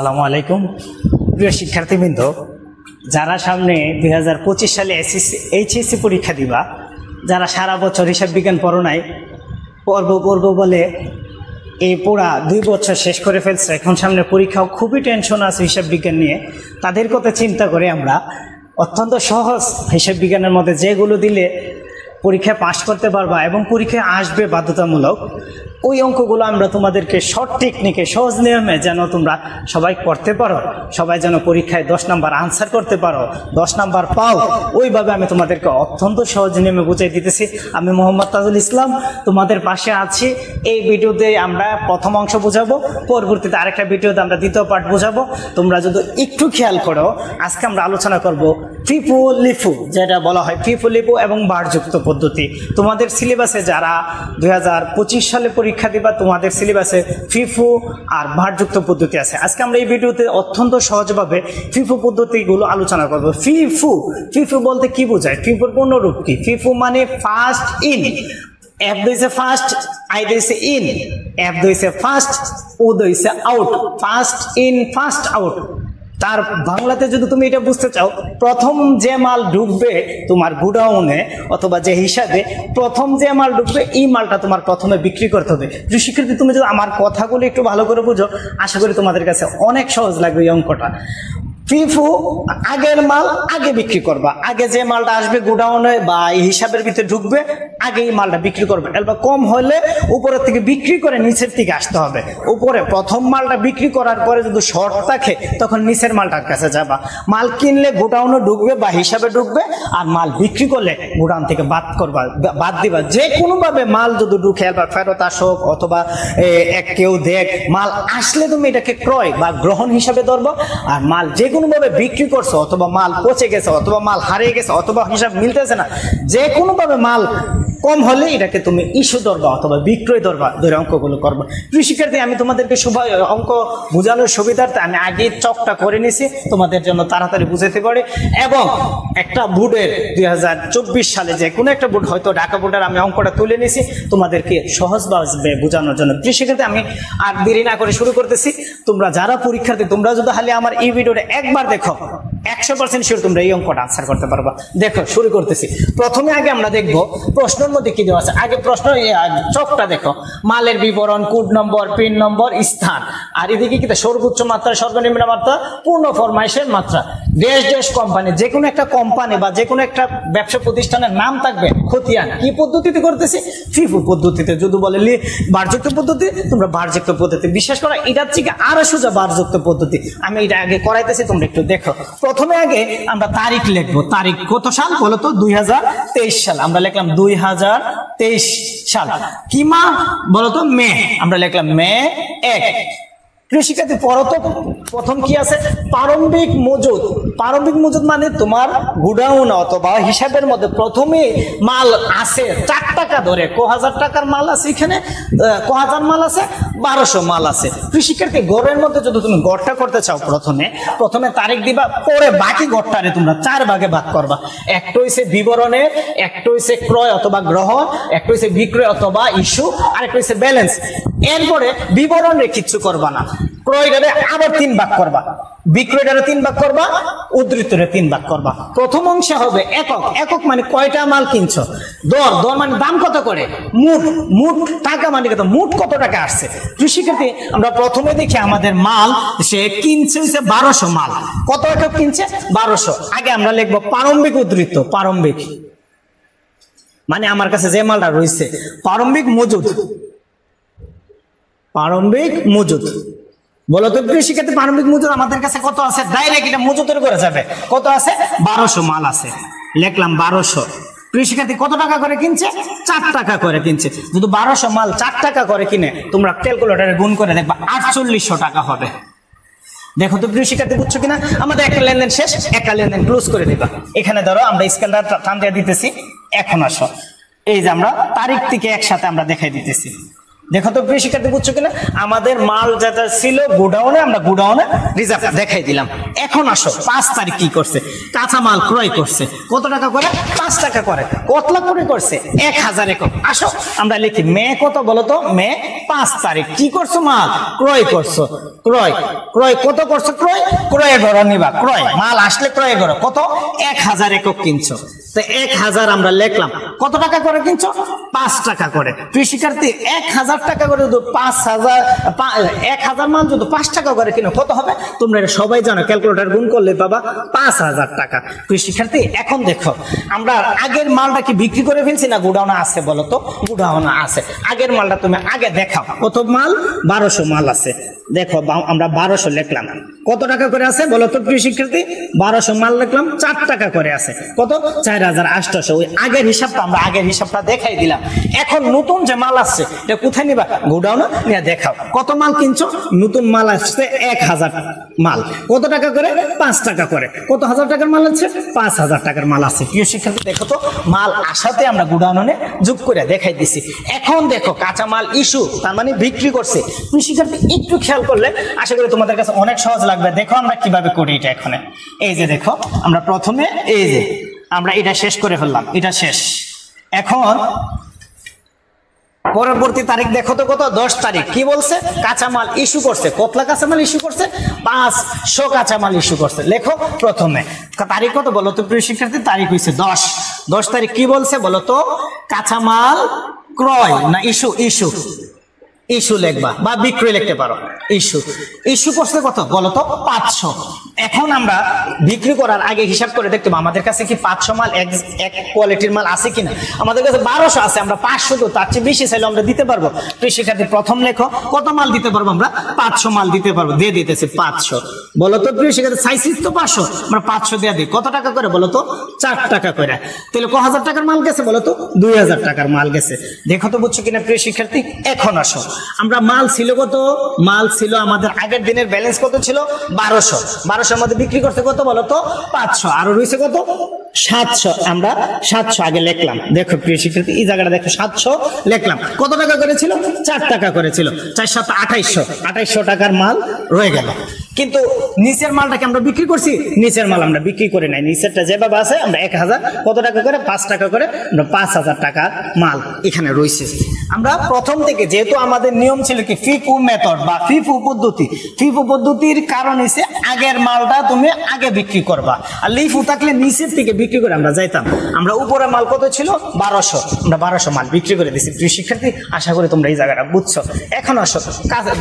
আসসালামু আলাইকুম প্রিয় শিক্ষার্থীবৃন্দ, যারা সামনে 2025 সালে এইচএসসি পরীক্ষা দিবা, যারা সারা বছর হিসাব বিজ্ঞান পড়ো নাই, পড়ব বলে এই পুরা 2 বছর শেষ করে ফেলছে, এখন সামনে পরীক্ষাও খুবই টেনশন আছে হিসাব বিজ্ঞান নিয়ে। তাদের কথা চিন্তা করে আমরা অত্যন্ত সহজ হিসাব বিজ্ঞানের মধ্যে যেগুলো দিলে পরীক্ষায় পাশ করতে পারবা এবং পরীক্ষায় আসবে বাধ্যতামূলক, ওই অঙ্কগুলো আমরা তোমাদেরকে শর্ট টেকনিকে সহজ নিয়মে যেন তোমরা সবাই করতে পারো, সবাই যেন পরীক্ষায় 10 নাম্বার আনসার করতে পারো, 10 নাম্বার পাও, ওইভাবে আমি তোমাদেরকে অত্যন্ত সহজ নিয়মে বুঝাই দিতেছি। আমি মোহাম্মদ তাজুল ইসলাম তোমাদের পাশে আছি। এই ভিডিওতে আমরা প্রথম অংশ বোঝাবো, পরবর্তীতে আরেকটা ভিডিওতে আমরা দ্বিতীয় পার্ট বোঝাবো। তোমরা যদি একটু খেয়াল করো, আজকে আমরা আলোচনা করব ফিফু লিফু, যেটা বলা হয় ফিফু লিফু এবং বারযুক্ত পদ্ধতি। তোমাদের সিলেবাসে যারা 2025 সালে পরীক্ষা দিবা, তোমাদের সিলেবাসে ফিফু আর ভারযুক্ত পদ্ধতি আছে। আজকে আমরা এই ভিডিওতে অত্যন্ত সহজভাবে ফিফু পদ্ধতিগুলো আলোচনা করব। ফিফু বলতে কি বোঝায়? ফিফুর পূর্ণরূপ কি? ফিফু মানে ফার্স্ট ইন, এফ দইছে ফার্স্ট, আই দইছে ইন, এফ দইছে ফার্স্ট, ও দইছে out, first in first out. তার বাংলাতে যদি তুমি এটা বুঝতে চাও, প্রথম যে মাল ঢুকবে তোমার গুডাউনে অথবা যে হিসাবে, প্রথম যে মাল ঢুকবে এই মালটা তোমার প্রথমে বিক্রি করতে হবে। শিক্ষার্থী, তুমি যদি আমার কথাগুলো একটু ভালো করে বুঝো, আশা করি তোমাদের কাছে অনেক সহজ লাগবে এই অঙ্কটা। ফিফু আগের মাল আগে বিক্রি করবা, আগে যে মালটা আসবে গোডাউনে বা এই হিসাবের ভিতরে ঢুকবে, আগে এই মালটা বিক্রি করবে। এবার কম হলে উপরের থেকে বিক্রি করে নিচের দিকে আসতে হবে। উপরে প্রথম মালটা বিক্রি করার পরে যদি শর্ট থাকে, তখন নিচের মালটার কাছে যাবা। মাল কিনলে গোডাউনে ঢুকবে বা হিসাবে ঢুকবে, আর মাল বিক্রি করলে গোডাউন থেকে বাদ দিবা। যে কোনোভাবে মাল যদি ঢুকে বা ফেরত আসুক অথবা কেউ দেখ, মাল আসলে তুমি এটাকে ক্রয় বা গ্রহণ হিসাবে ধরবো। আর মাল যে কোনোভাবে বিক্রি করছো, অথবা মাল পচে গেছে, অথবা মাল হারিয়ে গেছে, অথবা হিসাব মিলতেছে না, যে কোনোভাবে মাল কম হলে এটাকে তুমি ইস্যু ধরবা অথবা বিক্রয় ধরবা, ধরে অঙ্কগুলো করবো। প্রিয় শিক্ষার্থী, আমি তোমাদেরকে অঙ্ক বোঝানোর সুবিধার্থে আমি আগে চকটা করে নিছি তোমাদের জন্য তাড়াতাড়ি বুঝাতে পারি। এবং একটা বোর্ডের 2024 সালে যে কোনো একটা বোর্ড, হয়তো ঢাকা বোর্ডের, আমি অঙ্কটা তুলে নিছি তোমাদেরকে সহজভাবে বোঝানোর জন্য। প্রিয় শিক্ষার্থী, আমি আর দেরি না করে শুরু করতেছি। তোমরা যারা পরীক্ষার্থী, তোমরা যদি খালি আমার এই ভিডিওটা একবার দেখো, 100% শিওর তোমরা এই অঙ্কটা আনসার করতে পারবা। দেখো, শুরু করতেছি। প্রথমে আগে আমরা দেখবো প্রশ্নের মধ্যে কি দেওয়া আছে। আগে প্রশ্ন চকটা দেখো, মালের বিবরণ, কোড নম্বর, পিন নম্বর, স্থান, আর এদিকে কি সর্বোচ্চ মাত্রা, সর্বনিম্ন মাত্রা, পূর্ণ ফরমাইশের মাত্রা। দেশ কোম্পানি, যে কোনো একটা কোম্পানি বা যে কোনো একটা ব্যবসা প্রতিষ্ঠানের নাম থাকবে খতিয়ান। কি পদ্ধতিতে করতেছি? ফিফু পদ্ধতিতে। যদি বলে বারযুক্ত পদ্ধতি, তোমরা বারযুক্ত পদ্ধতি। বিশ্বাস করো, এটার থেকে আরো সোজা বারযুক্ত পদ্ধতি। আমি এটা আগে করাইতেছি, তোমরা একটু দেখো। প্রথমে আগে আমরা তারিখ লিখবো। তারিখ কত সাল বলো তো? 2023 সাল। আমরা লিখলাম 2023 সাল। কি মাহ বলতো? মে। আমরা লিখলাম মে 1। কৃষিকাতে পরত প্রথম কি আছে? প্রারম্ভিক মজুদ। প্রারম্ভিক মজুদ মানে তোমার গুডাউন অথবা হিসাবের মধ্যে প্রথমে মাল আছে 4 টাকা ধরে, 1000 টাকার মাল আছে, এখানে 1000 মাল আছে, 1200 মাল আছে। কৃষিকার্থী, গড়ের মধ্যে যদি তুমি গড়টা করতে চাও, প্রথমে তারিখ দিবা, পরে বাকি গড়টারে তোমরা 4 ভাগে ভাগ করবা। একটা হইছে বিবরণের, একটা হইছে ক্রয় অথবা গ্রহণ, একটা হইছে বিক্রয় অথবা ইস্যু, আর একটা হইছে ব্যালেন্স। এরপরে বিবরণে কিচ্ছু করবা না, ক্রয়টারে আবার 3 ভাগ করবা, বিক্রয়টারে 3 ভাগ করবা, উদ্ধৃতরে 3 ভাগ করবা। প্রথম অংশে হবে একক। একক মানে কয়টা মাল কিনছো। দর মানে দাম কত করে। মুঠ টাকা মানে কত, মুঠ কত টাকা আসছে। কৃষিক্ষেত্রে আমরা প্রথমে দেখি আমাদের মাল সে কিনছে হচ্ছে 1200 মাল। কত একক কিনছে? 1200। আগে আমরা লিখবো প্রারম্ভিক উদ্ধৃত। প্রারম্ভিক মানে আমার কাছে যে মালটা রয়েছে, প্রারম্ভিক মজুদ। প্রারম্ভিক মজুদ বলো তো কৃষিক্ষেত্রে প্রারম্ভিক মজুদ আমাদের কাছে কত আছে? ডাইরেক্ট এটা মজুদের করে যাবে। কত আছে? 1200 মাল আছে। লিখলাম 1200। কৃষিক্ষেত্রে কত টাকা করে কিনছে? 4 টাকা করে কিনছে। যদি 1200 মাল 4 টাকা করে কিনে, তোমরা ক্যালকুলেটরে গুণ করে দেখবা 4800 টাকা হবে। দেখো তো কৃষিক্ষেত্রে বুঝছো কিনা? আমাদের একটা লেনদেন শেষ, একটা লেনদেন ক্লোজ করে দিবা। এখানে ধরো আমরা স্কেলটা টান দিয়ে দিতেছি। এখন আসো, এই যে আমরা তারিখ থেকে একসাথে আমরা দেখাই দিতেছি। দেখো তো প্রিয় শিক্ষার্থী, বুঝছো কিনা? আমাদের মাল যেটা ছিল গোডাউনে, আমরা গোডাউনে রিজার্ভ দেখাই দিলাম। এখন আসো 5 তারিখ কি করছে? কাঁচা মাল ক্রয় করছে। কত টাকা করে? 5 টাকা করে। কত লাখ করে করছে? 1000 একক। আসো আমরা লিখি মে কত বলো তো? মে 5 তারিখ কি করছো? মাল ক্রয় করছো। ক্রয় ক্রয় কত করছো? ক্রয় ক্রয় করো নিবা। ক্রয় মাল আসলে ক্রয় করো। কত? 1000 একক কিনছো। তো 1000 আমরা লিখলাম। কত টাকা করে কিনছো? 5 টাকা করে। প্রিয় শিক্ষার্থী, 1000 টাকা করে যদি 1000 মাল যদি 5 টাকা করে কিনো কত হবে? তোমরা এটা সবাই জানো, ক্যালকুলেটর গুণ করলে পাবা 5000 টাকা। প্রিয় শিক্ষার্থী, এখন দেখো আমরা আগের মালটা কি বিক্রি করে ফেলছি না গোডাউনে আছে বলো তো? গোডাউনে আছে। আগের মালটা তুমি আগে দেখাও। কত মাল? 1200 মাল আছে। দেখো আমরা 1200 লিখলাম। কত টাকা করে আছে বলো তো প্রিয় শিক্ষার্থী? 1200 মাল লিখলাম, 4 টাকা করে আছে। কত? 4800। ওই আগের হিসাবটা আমরা আগের হিসাবটা দেখাই দিলাম। এখন নতুন যে মাল আসছে এটা কোথায় নিবা? গোডাউনে নিয়ে দেখাও। কত মাল কিনছো? নতুন মাল আসছে 1000 মাল। কত টাকা করে? 5 টাকা করে। কত হাজার টাকার মাল আছে? 5000 টাকার মাল আছে। প্রিয় শিক্ষার্থী, দেখো তো মাল আসাতে আমরা গোডাউনে যোগ করে দেখাই দিছি। এখন দেখো কাঁচা মাল ইস্যু, তার মানে বিক্রি করছে। প্রিয় শিক্ষার্থী, একটু খেয়াল করলে আশা করি তোমাদের কাছে অনেক সহজ লাগবে। দেখো আমরা কিভাবে করি এটা। এখন এই যে দেখো, আমরা প্রথমে এই যে আমরা এটা শেষ করে ফেললাম, এটা শেষ। এখন পরবর্তী তারিখ দেখো তো কত? 10 তারিখ কি বলছে? কাঁচামাল ইস্যু করছে। কতলা কাঁচামাল ইস্যু করছে? 500 কাঁচামাল ইস্যু করছে। লেখো প্রথমে তারিখ কত বলো তো প্রিয় শিক্ষার্থী? তারিখ হয়েছে 10 তারিখ কি বলছে বলো তো? কাঁচামাল ক্রয় না ইস্যু? ইস্যু ইস্যু লিখবা বা বিক্রয় লিখতে পারো। ইস্যু করছে কত বলো তো? 500। এখন আমরা বিক্রি করার আগে হিসাব করে দেখতে আমাদের কাছে কি 500 মাল এক কোয়ালিটির মাল আছে কিনা। আমাদের কাছে 1200 আছে, আমরা 500 তো তার চেয়ে বেশি চাইলে আমরা দিতে পারবো। প্রিয় শিক্ষার্থী, প্রথম লেখো কত মাল দিতে পারবো? আমরা 500 মাল দিতে পারবো। দিয়ে দিতেছি 500। বলো তো প্রিয় শিক্ষার্থী, সাইজ তো 500, আমরা 500 দিয়ে দিই। কত টাকা করে বলো তো? 4 টাকা করে। তাহলে ক হাজার টাকার মাল গেছে বলো তো? 2000 টাকার মাল গেছে। দেখো তো বুঝছো কিনা প্রিয় শিক্ষার্থী? এখন আসো আমরা মাল ছিল কত? মাল ছিল আমাদের আগের দিনের ব্যালেন্স কত ছিল? 1200 মধ্যে বিক্রি করতে কত বলো তো? 500। আরো রয়েছে কত? 700। আমরা 700 আগে লিখলাম। দেখো প্রিয় শিক্ষার্থী, এই জায়গাটা দেখো 700 লিখলাম। কত টাকা করেছিল? 4 টাকা করেছিল। 4 7 2800 টাকার মাল রয়ে গেল। কিন্তু নিচের মালটাকে আমরা বিক্রি করছি? নিচের মাল আমরা বিক্রি করে নাই। নিচেরটা যেভাবে আছে আমরা 1000 কত টাকা করে? 5 টাকা করে। আমরা 5000 টাকার মাল এখানে রয়েছে। আমরা প্রথম থেকে যেহেতু আমাদের নিয়ম ছিল কি ফিফু মেথড বা ফিফু পদ্ধতি। ফিফু পদ্ধতির কারণ হচ্ছে আগের মালটা তুমি আগে বিক্রি করবা, আর লিফু থাকলে নিচের থেকে বিক্রি করে আমরা যাইতাম। আমরা উপরে মাল কত ছিল? 1200। আমরা 1200 মাল বিক্রি করে দিছি। প্রিয় শিক্ষার্থী, আশা করি তোমরা এই জায়গাটা বুঝছো। এখন আসো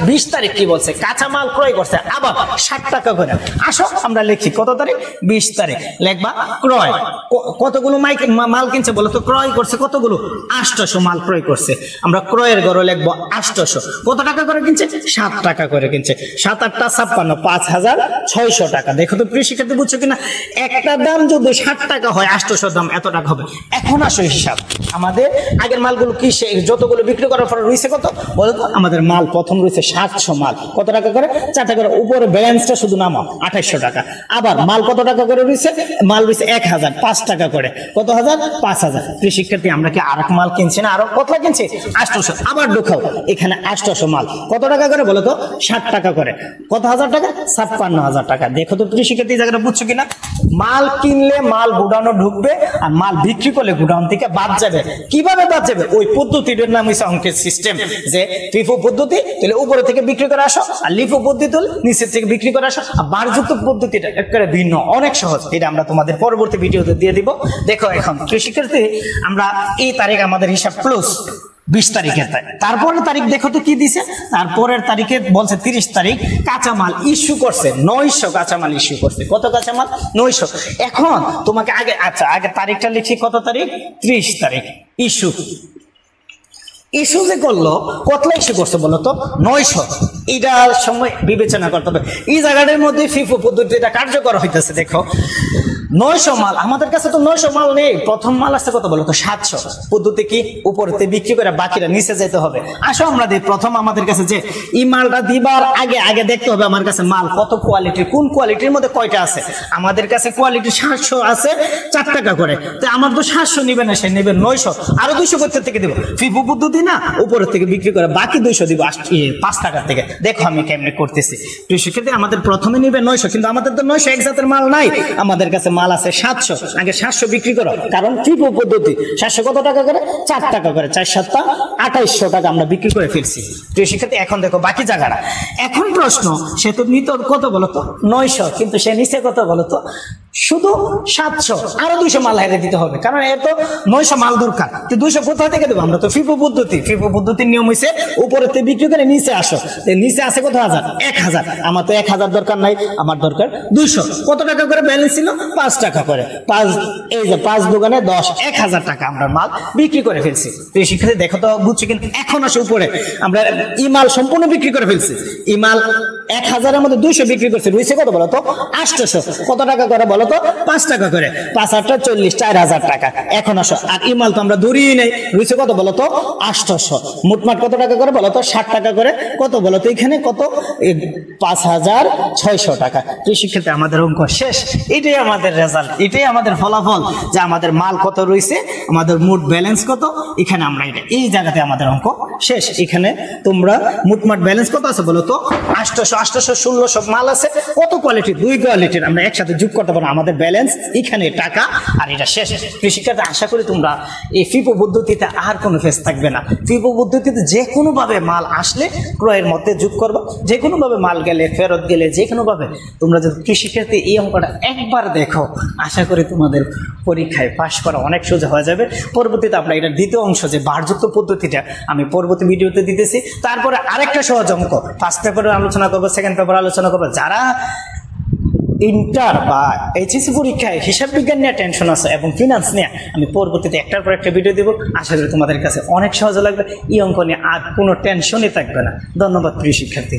20 তারিখ কি বলছে? কাঁচা মাল ক্রয় করছে আবার 60 টাকা করে। আসো আমরা লিখি কত তারিখ? 20 তারিখ লিখবা ক্রয়। কতগুলো মাল কিনছে বলো তো? ক্রয় করছে কতগুলো? 800 মাল ক্রয় করছে। আমরা ক্রয়ের ঘরে লিখবো 800। কত টাকা করে কিনছে? 7 টাকা করে কিনছে। 7 8 56, 5600 টাকা। দেখো তো প্রিয় শিক্ষার্থী, বুঝছো কিনা? একটা দাম যদি 60 টাকা হয়, 800 দাম এত টাকা হবে। এখন আসো হিসাব, আমাদের আগের মালগুলো কি যতগুলো বিক্রি করার পর রয়েছে কত বলো তো? আমাদের মাল প্রথম রয়েছে 700 মাল। কত টাকা করে? 4 টাকা করে। উপরে ব্যালেন্সটা শুধু নামাও 2800 টাকা। আবার মাল কত টাকা করে রয়েছে? মাল রয়েছে 1000, 5 টাকা করে। কত হাজার? 5000। প্রিয় শিক্ষার্থী, আমরা কি আরেক মাল কিনছি না? আরো কত কিনছি? 800। আবার ঢুকাও এখানে 800 মাল। কত টাকা করে বলো তো? 60 টাকা করে। কত হাজার টাকা? 56000 টাকা। দেখো তো প্রিয় শিক্ষার্থী, এই জায়গাটা বুঝছো কিনা? মাল কিনলে মাল গোডাউনে ঢুকবে, আর মাল বিক্রি করলে গোডাউন থেকে বাদ যাবে। কিভাবে বাদ যাবে? ওই পদ্ধতিটার নাম হচ্ছে অঙ্কের সিস্টেম, যে ফিফো পদ্ধতি তাহলে উপরে থেকে বিক্রি করে আসো, আর লিফো পদ্ধতি হলে নিচের থেকে বিক্রি করে আসো। আর বারযুক্ত পদ্ধতিটা একেবারে ভিন্ন, অনেক সহজ। এটা আমরা তোমাদের পরবর্তী ভিডিওতে দিয়ে দিব। দেখো এখন প্রিয় শিক্ষার্থী, আমরা এই তারিখ আমাদের হিসাব ক্লোজ 20 তারিখের। তারপরের তারিখ দেখো তো কি দিছে? তারপরের তারিখে বলছে 30 তারিখ কাঁচামাল ইস্যু করছে 900 কাঁচামাল ইস্যু করছে। কত কাঁচামাল? 900। এখন তোমাকে আগে আগে তারিখটা লিখি। কত তারিখ? 30 তারিখ। ইস্যু যে করলো কতলা ইস্যু করছে বলো তো? 900। এটার সময় বিবেচনা করতে হবে। এই জায়গাটার মধ্যে ফিফো পদ্ধতিটা কার্যকর হইতেছে। দেখো 900 মাল, আমাদের কাছে তো 900 মাল নেই। প্রথম মাল আছে কত বলো তো 700। পদ্ধতি কি, উপরেতে বিক্রি করে বাকিটা নিচে যেতে হবে। আসো আমরা দিই প্রথম আমাদের কাছে যে এই মালটা দিবার আগে দেখতে হবে আমার কাছে মাল কত কোয়ালিটির, কোন কোয়ালিটির মধ্যে কয়টা আছে। আমাদের কাছে কোয়ালিটি 700 আছে 4 টাকা করে, তো আমার তো 700 নিবে না, সে নেবে 900, আরো 200 করতে থেকে দেবো। ফিফো পদ্ধতি না, উপরের থেকে বিক্রি করে বাকি 200 দিব 5 টাকা থেকে। দেখো আমি কেমনে করতেছি। সেক্ষেত্রে আমাদের প্রথমে নিবে 900, কিন্তু আমাদের তো 900 এক জাতের মাল নাই, আমাদের কাছে মাল আছে 700। আগে 700 বিক্রি করো, কারণ ফিফো পদ্ধতি 700 কত টাকা করে, 4 টাকা করে, 4 7 2800 টাকা আমরা বিক্রি করে ফেলছি। তো সেক্ষেত্রে এখন দেখো বাকি জায়গাটা। এখন প্রশ্ন, সে তো নিত কত বলতো 900, কিন্তু সে নিচে কত বলতো শুধু 700, আরো 200 মাল হাইরে দিতে হবে, কারণ এর তো 900 মাল দরকার। তো 200 কোথায় থেকে দেবো, আমরা তো ফিফো পদ্ধতির নিয়ম হয়েছে উপরেতে বিক্রি করে নিচে আসো। নিচে আছে কত হাজার, 1000। আমার তো 1000 দরকার নাই, আমার দরকার 200। কত টাকা করে ব্যালেন্স ছিল, 5 টাকা করে। 5 এই যে 5 দোকানে 10, 1000 টাকা আমরা মাল বিক্রি করে ফেলছি। তো সেক্ষেত্রে দেখো তো বুঝছি, কিন্তু এখন আসে উপরে আমরা ই মাল সম্পূর্ণ বিক্রি করে ফেলছি। ই মাল 1000-এর মধ্যে 200 বিক্রি করছে, রয়েছে কত বলো তো 800। কত টাকা করে বলো তো, 5 টাকা করে। 5 8 40, 4000 টাকা। এখন আসো, আর ই মাল তো আমরা ধরিয়ে নেই, রয়েছে কত বলো তো 800। মোটমাট কত টাকা করে বলো তো 60 টাকা করে। কত বলো তো এখানে কত, 5600 টাকা। তো সেক্ষেত্রে আমাদের অঙ্ক শেষ। এটাই আমাদের রেজাল্ট, এটাই আমাদের ফলাফল, যে আমাদের মাল কত রয়েছে, আমাদের মোট ব্যালেন্স কত। এখানে আমরা এটা এই জায়গাতে আমাদের অঙ্ক শেষ। এখানে তোমরা মোটমাট ব্যালেন্স কত আছে বলো তো 800, 1600 মাল আছে। কত কোয়ালিটি, 2 কোয়ালিটির আমরা একসাথে যোগ করতে পারবো, আমাদের ব্যালেন্স এখানে টাকা, আর এটা শেষ। কৃষিকাতে আশা করি তোমরা এই ফিফো পদ্ধতিতে আর কোনো ফেস থাকবে না। ফিফো পদ্ধতিতে যে কোনো ভাবে মাল আসলে ক্রয়ের মধ্যে যোগ করবা, যে কোনো ভাবে মাল গেলে ফেরত গেলে যে কোনো ভাবে তোমরা যদি কৃষিক্ষেত্রে এই অঙ্কটা একবার দেখো, আশা করি তোমাদের পরীক্ষায় পাশ করা অনেক সোজা হয়ে যাবে। পরবর্তীতে আমরা এটা দ্বিতীয় অংশ যে বারযুক্ত পদ্ধতিটা আমি পরবর্তী ভিডিওতে দিতেছি। তারপরে আরেকটা সহজ অঙ্ক ফার্স্ট পেপারে আলোচনা করবো, সেকেন্ড পেপারে আলোচনা করবো। যারা ইন্টার বা এইচএসসি পরীক্ষায় হিসাব বিজ্ঞান নিয়ে টেনশন আছে এবং ফিনান্স নিয়ে, আমি পরবর্তীতে একটার পর একটা ভিডিও দেবো। আশা করি তোমাদের কাছে অনেক সহজ লাগবে, এই অঙ্ক নিয়ে আর কোনো টেনশনই থাকবে না। ধন্যবাদ প্রিয় শিক্ষার্থী।